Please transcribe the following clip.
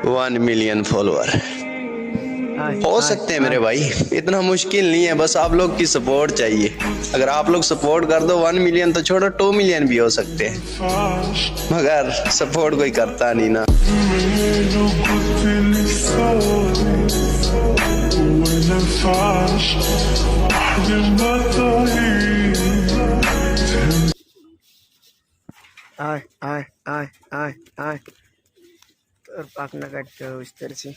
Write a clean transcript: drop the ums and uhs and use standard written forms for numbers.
1 million follower हो सकते हैं मेरे भाई, इतना मुश्किल नहीं है, बस आप लोग की सपोर्ट चाहिए। अगर आप लोग सपोर्ट कर दो 1 मिलियन तो छोड़ो 2 मिलियन भी हो सकते हैं, मगर सपोर्ट कोई करता नहीं ना। आय आय आय आय आय तर पाकना काढतो इस तरह से